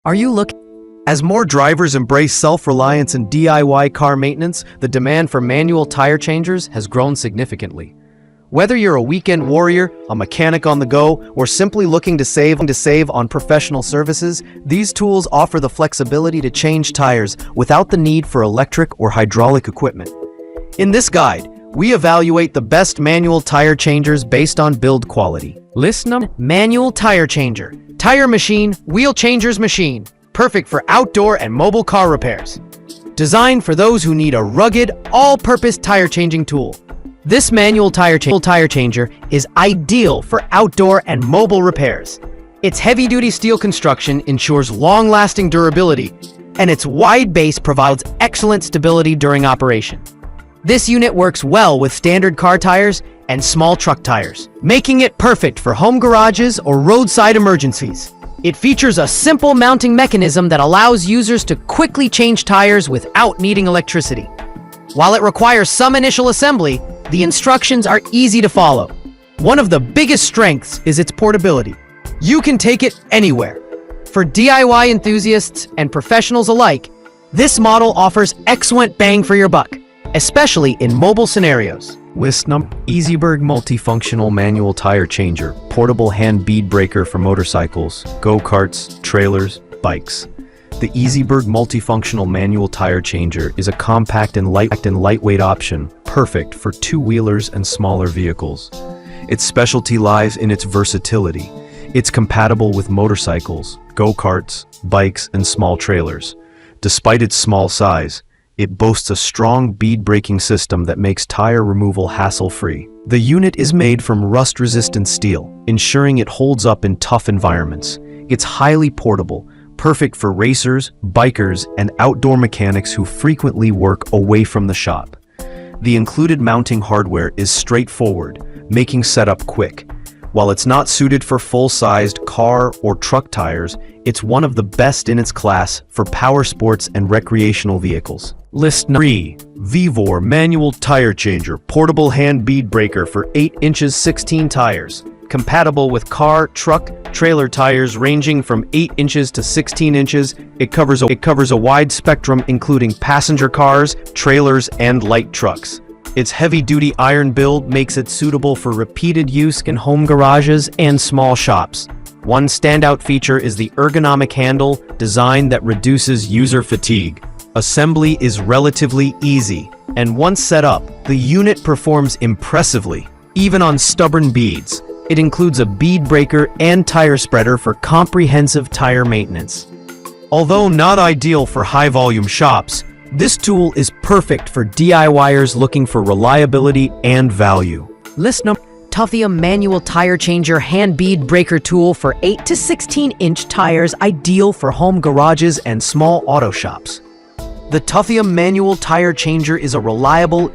Are you looking? As more drivers embrace self-reliance and DIY car maintenance, the demand for manual tire changers has grown significantly. Whether you're a weekend warrior, a mechanic on the go, or simply looking to save on professional services, these tools offer the flexibility to change tires without the need for electric or hydraulic equipment. In this guide, we evaluate the best manual tire changers based on build quality. List number: manual tire changer. Tire machine, wheel changer's machine. Perfect for outdoor and mobile car repairs. Designed for those who need a rugged, all-purpose tire changing tool. This manual tire changer is ideal for outdoor and mobile repairs. Its heavy-duty steel construction ensures long-lasting durability, and its wide base provides excellent stability during operation. This unit works well with standard car tires and small truck tires, making it perfect for home garages or roadside emergencies. It features a simple mounting mechanism that allows users to quickly change tires without needing electricity. While it requires some initial assembly, the instructions are easy to follow. One of the biggest strengths is its portability. You can take it anywhere. For DIY enthusiasts and professionals alike, this model offers excellent bang for your buck, especially in mobile scenarios. List number: EasyBerg multifunctional manual tire changer, portable hand bead breaker for motorcycles, go-karts, trailers, bikes. The EasyBerg multifunctional manual tire changer is a compact and lightweight option, perfect for two-wheelers and smaller vehicles. Its specialty lies in its versatility. It's compatible with motorcycles, go-karts, bikes, and small trailers. Despite its small size, it boasts a strong bead-breaking system that makes tire removal hassle-free. The unit is made from rust-resistant steel, ensuring it holds up in tough environments. It's highly portable, perfect for racers, bikers, and outdoor mechanics who frequently work away from the shop. The included mounting hardware is straightforward, making setup quick. While it's not suited for full-sized car or truck tires, it's one of the best in its class for power sports and recreational vehicles. List number 3. VEVOR manual tire changer, portable hand bead breaker for 8 inches 16 tires. Compatible with car, truck, trailer tires ranging from 8 inches to 16 inches, it covers a wide spectrum including passenger cars, trailers, and light trucks. Its heavy-duty iron build makes it suitable for repeated use in home garages and small shops. One standout feature is the ergonomic handle design that reduces user fatigue. Assembly is relatively easy, and once set up, the unit performs impressively, even on stubborn beads. It includes a bead breaker and tire spreader for comprehensive tire maintenance. Although not ideal for high-volume shops, this tool is perfect for DIYers looking for reliability and value. List number: Tuffium manual tire changer hand bead breaker tool for 8 to 16-inch tires, ideal for home garages and small auto shops. The Tuffium manual tire changer is a reliable,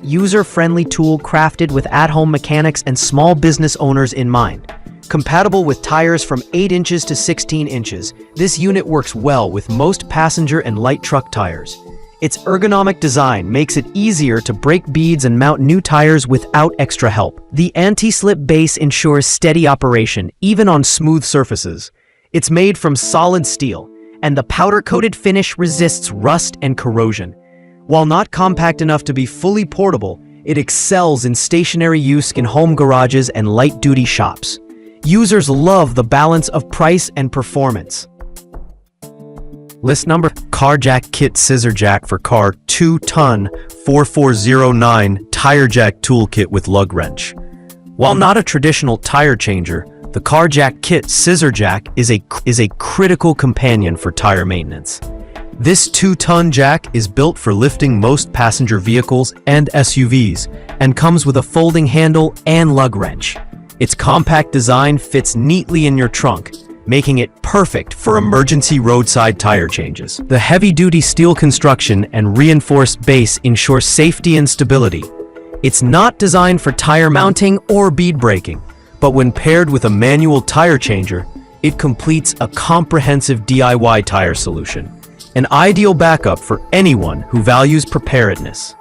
user-friendly tool crafted with at-home mechanics and small business owners in mind. Compatible with tires from 8 inches to 16 inches, this unit works well with most passenger and light truck tires. Its ergonomic design makes it easier to break beads and mount new tires without extra help. The anti-slip base ensures steady operation, even on smooth surfaces. It's made from solid steel, and the powder-coated finish resists rust and corrosion. While not compact enough to be fully portable, it excels in stationary use in home garages and light-duty shops. Users love the balance of price and performance. List number: Car Jack Kit Scissor Jack for Car 2-ton 4409 Tire Jack Toolkit with Lug Wrench. While not a traditional tire changer, the Car Jack Kit Scissor Jack is a critical companion for tire maintenance. This 2-ton jack is built for lifting most passenger vehicles and SUVs, and comes with a folding handle and lug wrench. Its compact design fits neatly in your trunk, making it perfect for emergency roadside tire changes. The heavy-duty steel construction and reinforced base ensure safety and stability. It's not designed for tire mounting or bead breaking, but when paired with a manual tire changer, it completes a comprehensive DIY tire solution. An ideal backup for anyone who values preparedness.